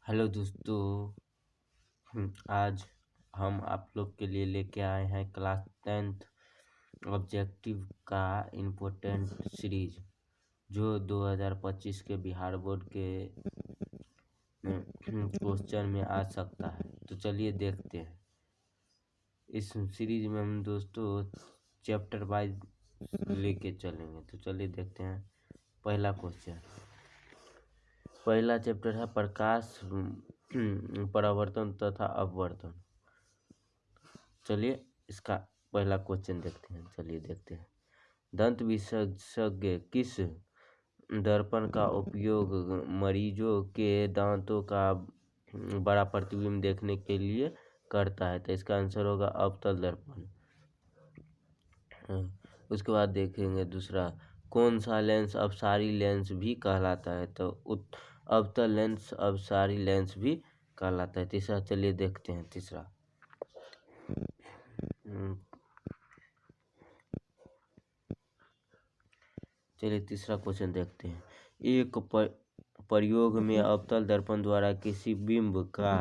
Hello दोस्तों। आज हम आप लोग के लिए लेके आए हैं क्लास 10th ऑब्जेक्टिव का इम्पोर्टेंट सीरीज जो 2025 के बिहार बोर्ड के क्वेश्चन में आ सकता है। तो चलिए देखते हैं। इस सीरीज में हम दोस्तों चैप्टर वाइज लेके चलेंगे। तो चलिए देखते हैं। पहला क्वेश्चन, पहला चैप्टर है प्रकाश परावर्तन तथा अपवर्तन। चलिए इसका पहला क्वेश्चन देखते हैं। चलिए देखते हैं। दंत विशेषज्ञ किस दर्पण का उपयोग मरीजों के दांतों का बड़ा प्रतिबिंब देखने के लिए करता है? तो इसका आंसर होगा अवतल दर्पण। उसके बाद देखेंगे दूसरा, कौन सा लेंस अपसारी लेंस भी कहलाता है? तो अवतल लेंस अपसारी लेंस भी कहलाता है। तीसरा चलिए देखते हैं। तीसरा चलिए तीसरा क्वेश्चन देखते हैं। एक प्रयोग में अवतल दर्पण द्वारा किसी बिंब का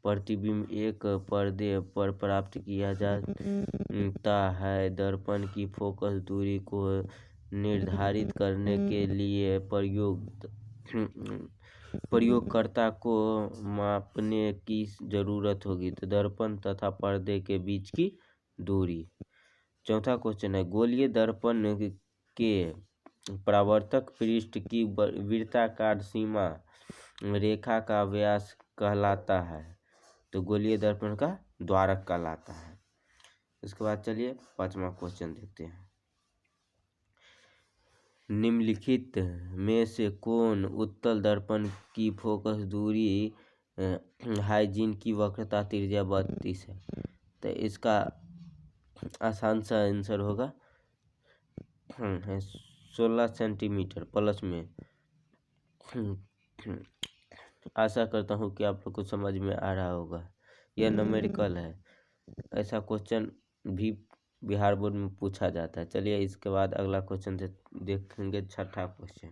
प्रतिबिंब एक पर्दे पर प्राप्त किया जाता है। दर्पण की फोकस दूरी को निर्धारित करने के लिए प्रयोगकर्ता को मापने की जरूरत होगी। तो दर्पण तथा पर्दे के बीच की दूरी। चौथा क्वेश्चन है, गोलीय दर्पण के परावर्तक पृष्ठ की वृत्ताकार सीमा रेखा का व्यास कहलाता है? तो गोलीय दर्पण का द्वारक कहलाता है। इसके बाद चलिए पांचवा क्वेश्चन देखते हैं। निम्नलिखित में से कौन उत्तल दर्पण की फोकस दूरी हाइजीन की वक्रता त्रिज्या 32 है? तो इसका आसान सा आंसर होगा 16 सेंटीमीटर प्लस में। आशा करता हूँ कि आप लोग को समझ में आ रहा होगा। यह न्यूमेरिकल है। ऐसा क्वेश्चन भी बिहार बोर्ड में पूछा जाता है। चलिए इसके बाद अगला क्वेश्चन देखेंगे। छठा क्वेश्चन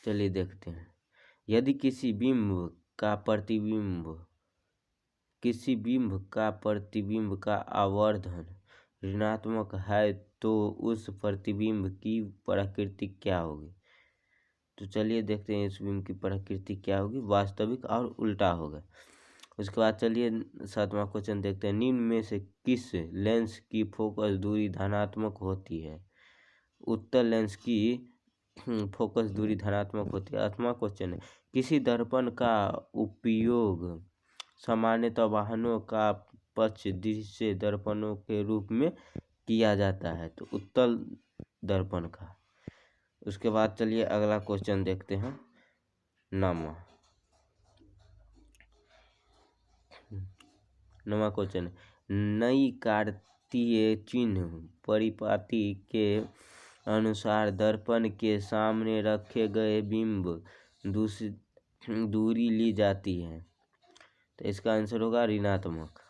चलिए देखते हैं। यदि किसी बिंब का प्रतिबिंब का आवर्धन ऋणात्मक है तो उस प्रतिबिंब की प्रकृति क्या होगी? तो चलिए देखते हैं इस बिंब की प्रकृति क्या होगी। वास्तविक और उल्टा होगा। उसके बाद चलिए सातवां क्वेश्चन देखते हैं। निम्न में से किस लेंस की फोकस दूरी धनात्मक होती है? उत्तल लेंस की फोकस दूरी धनात्मक होती है। आठवां क्वेश्चन है, किसी दर्पण का उपयोग सामान्यतः वाहनों का पक्ष दृश्य दर्पणों के रूप में किया जाता है? तो उत्तल दर्पण का। उसके बाद चलिए अगला क्वेश्चन देखते हैं। नवा क्वेश्चन, नई कार्तीय चिन्ह परिपाटी के अनुसार दर्पण के सामने रखे गए बिंब दूरी ली जाती है? तो इसका आंसर होगा ऋणात्मक।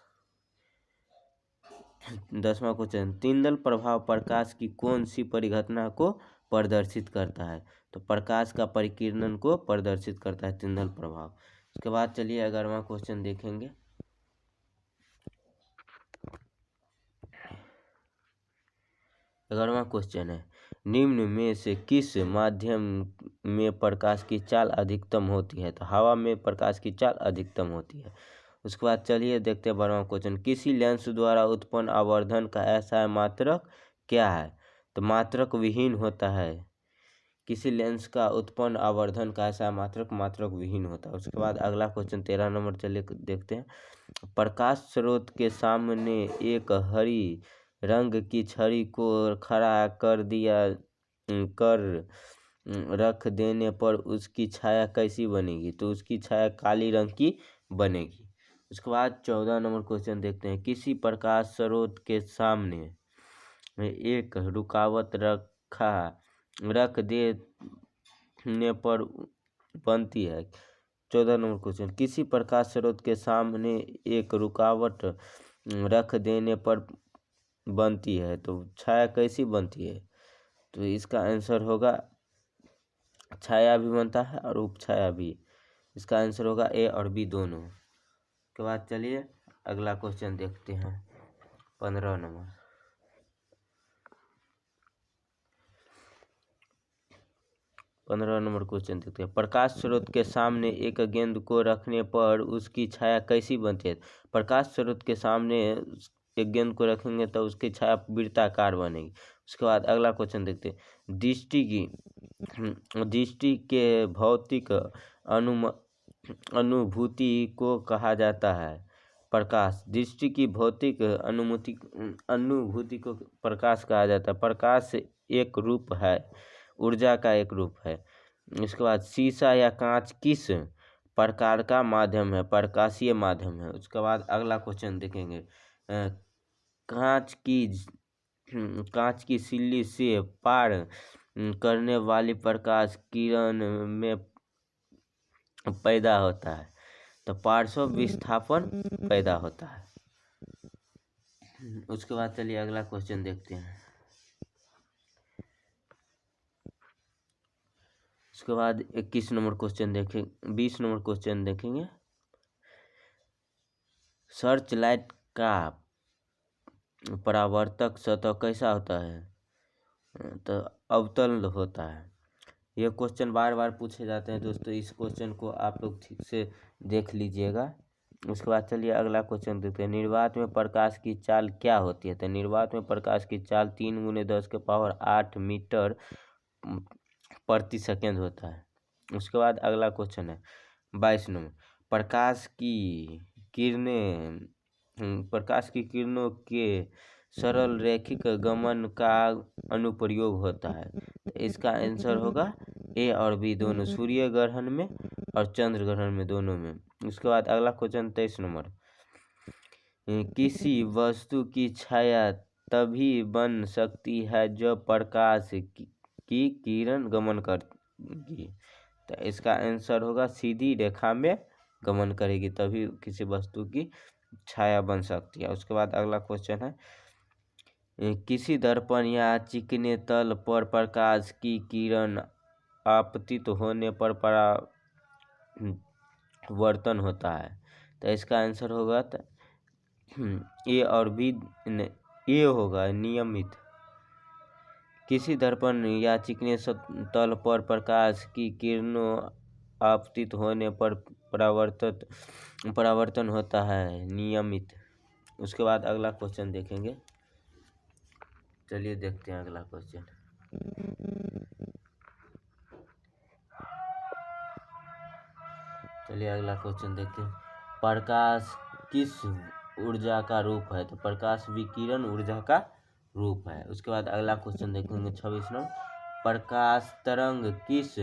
10वां क्वेश्चन, तिंदल प्रभाव प्रकाश की कौन सी परिघटना को प्रदर्शित करता है? तो प्रकाश का परिकिरण को प्रदर्शित करता है तिंदल प्रभाव। उसके बाद चलिए 11वां क्वेश्चन देखेंगे। 11वां क्वेश्चन है, निम्न में से किस माध्यम में प्रकाश की चाल अधिकतम होती है? तो हवा में प्रकाश की चाल अधिकतम होती है। उसके बाद चलिए देखते हैं 12वां क्वेश्चन, किसी लेंस द्वारा उत्पन्न आवर्धन का ऐसा मात्रक क्या है? तो मात्रक विहीन होता है। किसी लेंस का उत्पन्न आवर्धन का ऐसा मात्रक विहीन होता है। उसके बाद अगला क्वेश्चन 13 नंबर चलिए देखते हैं। प्रकाश स्रोत के सामने एक हरी रंग की छड़ी को खड़ा कर रख देने पर उसकी छाया कैसी बनेगी? तो उसकी छाया काली रंग की बनेगी। उसके बाद 14 नंबर क्वेश्चन देखते हैं। किसी प्रकाश स्रोत के सामने एक रुकावट रख देने पर बनती है? 14 नंबर क्वेश्चन, किसी प्रकाश स्रोत के सामने एक रुकावट रख देने पर बनती है तो छाया कैसी बनती है? तो इसका आंसर होगा छाया भी बनता है और उपछाया भी। इसका आंसर होगा ए और बी दोनों। के बाद चलिए अगला क्वेश्चन देखते हैं 15 नंबर। 15 नंबर क्वेश्चन देखते हैं। प्रकाश स्रोत के सामने एक गेंद को रखने पर उसकी छाया कैसी बनती है? प्रकाश स्रोत के सामने एक गेंद को रखेंगे तो उसकी छाया वृत्ताकार बनेगी। उसके बाद अगला क्वेश्चन देखते हैं। दृष्टि के भौतिक अनुभूति को कहा जाता है प्रकाश। दृष्टि की भौतिक अनुभूति को प्रकाश कहा जाता है। प्रकाश एक रूप है, ऊर्जा का एक रूप है। इसके बाद शीशा या कांच किस प्रकार का माध्यम है? प्रकाशीय माध्यम है। उसके बाद अगला क्वेश्चन देखेंगे। कांच की सिल्ली से पार करने वाली प्रकाश किरण में पैदा होता है तो पार्श्व विस्थापन पैदा होता है। उसके बाद चलिए अगला क्वेश्चन देखते हैं। उसके बाद 21 नंबर क्वेश्चन देखेंगे, 20 नंबर क्वेश्चन देखेंगे। सर्च लाइट का परावर्तक सतह कैसा होता है? तो अवतल होता है। ये क्वेश्चन बार बार पूछे जाते हैं दोस्तों, इस क्वेश्चन को आप लोग ठीक से देख लीजिएगा। उसके बाद चलिए अगला क्वेश्चन देखते हैं। निर्वात में प्रकाश की चाल क्या होती है? तो निर्वात में प्रकाश की चाल 3 × 10⁸ मीटर प्रति सेकेंड होता है। उसके बाद अगला क्वेश्चन है 22 नंबर। प्रकाश की किरणों के सरल रैखिक गमन का अनुप्रयोग होता है। तो इसका आंसर होगा ए और बी दोनों, सूर्य ग्रहण में और चंद्र ग्रहण में, दोनों में। उसके बाद अगला क्वेश्चन 23 नंबर। किसी वस्तु की छाया तभी बन सकती है जब प्रकाश की किरण गमन करेगी। तो इसका आंसर होगा सीधी रेखा में गमन करेगी तभी किसी वस्तु की छाया बन सकती है। उसके बाद अगला क्वेश्चन है। किसी दर्पण या चिकने तल पर प्रकाश की किरण आपतित होने पर परावर्तन होता है। तो इसका आंसर होगा ए और बी, ए होगा नियमित। किसी दर्पण या चिकने तल पर प्रकाश की किरणों आपतित होने पर परावर्तन होता है नियमित। उसके बाद अगला क्वेश्चन देखेंगे। चलिए देखते हैं अगला क्वेश्चन। चलिए अगला क्वेश्चन देखते हैं। प्रकाश किस ऊर्जा का रूप है? तो प्रकाश विकिरण ऊर्जा का रूप है। उसके बाद अगला क्वेश्चन देखेंगे 26 नंबर। प्रकाश तरंग किस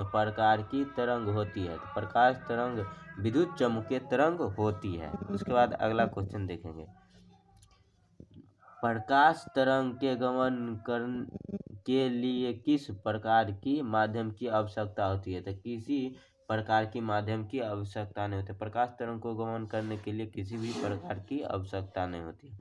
प्रकार की तरंग होती है? तो प्रकाश तरंग विद्युत चुम्बकीय तरंग होती है। उसके बाद अगला क्वेश्चन देखेंगे। प्रकाश तरंग के गमन के लिए किस प्रकार की माध्यम की आवश्यकता होती है? तो किसी प्रकार की माध्यम की आवश्यकता नहीं होती। प्रकाश तरंग को गमन करने के लिए किसी भी प्रकार की आवश्यकता नहीं होती,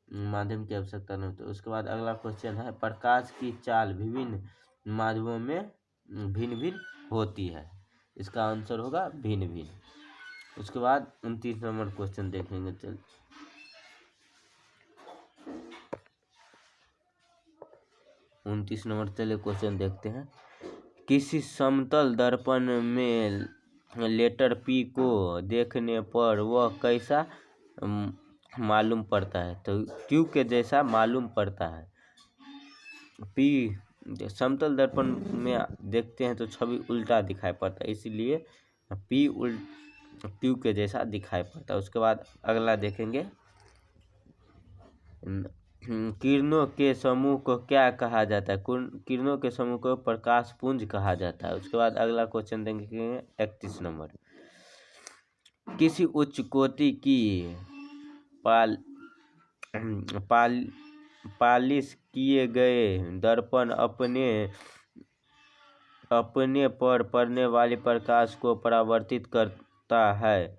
माध्यम की आवश्यकता नहीं होती। उसके बाद अगला क्वेश्चन है। प्रकाश की चाल विभिन्न माध्यमों में भिन्न भिन्न होती है। इसका आंसर होगा भिन्न भिन्न। उसके बाद 29 नंबर क्वेश्चन देखेंगे। 29 नंबर चलिए क्वेश्चन देखते हैं। किसी समतल दर्पण में लेटर पी को देखने पर वह कैसा मालूम पड़ता है? तो क्यू के जैसा मालूम पड़ता है। पी समतल दर्पण में देखते हैं तो छवि उल्टा दिखाई पड़ता है, इसीलिए पी क्यू के जैसा दिखाई पड़ता है। उसके बाद अगला देखेंगे। किरणों के समूह को क्या कहा जाता है? किरणों के समूह को प्रकाश पुंज कहा जाता है। उसके बाद अगला क्वेश्चन देखेंगे 31 नंबर। किसी उच्च कोटि की पालिश किए गए दर्पण अपने पर पड़ने वाले प्रकाश को परावर्तित करता है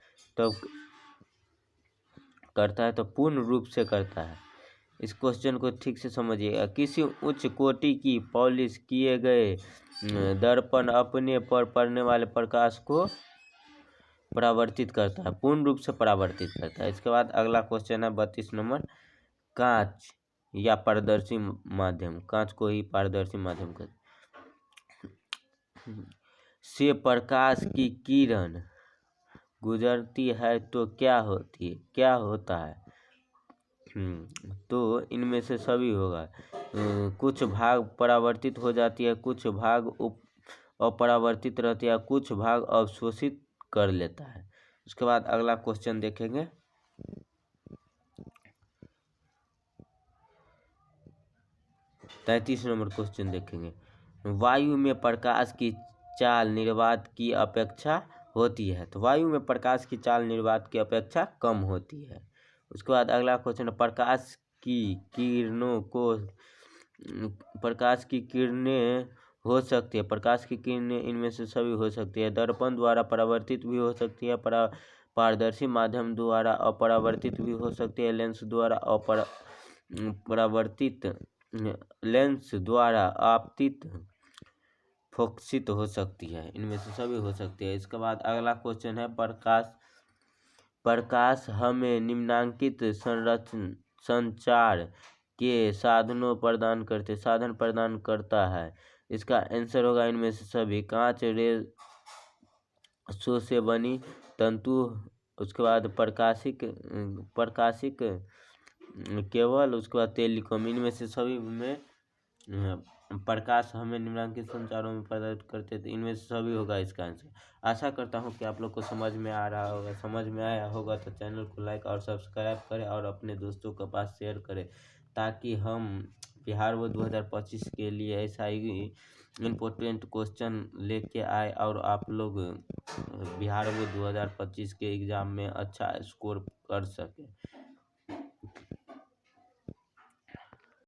तो पूर्ण रूप से करता है। इस क्वेश्चन को ठीक से समझिएगा। किसी उच्च कोटि की पॉलिश किए गए दर्पण अपने पर पड़ने वाले प्रकाश को परावर्तित करता है, पूर्ण रूप से परावर्तित करता है। इसके बाद अगला क्वेश्चन है 32 नंबर। कांच या पारदर्शी माध्यम, कांच को ही पारदर्शी माध्यम कहते से प्रकाश की किरण गुजरती है तो क्या होता है? तो इनमें से सभी होगा। कुछ भाग परावर्तित हो जाती है, कुछ भाग अपरावर्तित रहती है, कुछ भाग अवशोषित कर लेता है। उसके बाद अगला क्वेश्चन देखेंगे। तैंतीस नंबर क्वेश्चन देखेंगे। वायु में प्रकाश की चाल निर्वात की अपेक्षा होती है, तो वायु में प्रकाश की चाल निर्वात की अपेक्षा कम होती है। उसके बाद अगला क्वेश्चन, प्रकाश की किरणें हो सकती है, प्रकाश की किरणें इनमें से सभी हो सकती है। दर्पण द्वारा परावर्तित भी हो सकती है, पारदर्शी माध्यम द्वारा अपरावर्तित भी हो सकती है, लेंस द्वारा आपतित फोकसित हो सकती है, इनमें से सभी हो सकती है। इसके बाद अगला क्वेश्चन है, प्रकाश हमें निम्नलिखित संचार के साधन प्रदान करता है। इसका आंसर होगा इनमें से सभी। कांच रेशों से बनी तंतु, उसके बाद प्रकाशिक केबल, उसके बाद टेलीकॉम, इनमें से सभी में प्रकाश हमें निम्नलिखित संचारों में प्रदान करते थे, इनमें से सभी होगा इसका आंसर। आशा करता हूँ कि आप लोग को समझ में आया होगा। तो चैनल को लाइक और सब्सक्राइब करें और अपने दोस्तों के पास शेयर करें, ताकि हम बिहार बोर्ड 2025 के लिए ऐसा ही इम्पोर्टेंट क्वेश्चन लेके आए और आप लोग बिहार बोर्ड 2025 के एग्ज़ाम में अच्छा स्कोर कर सकें।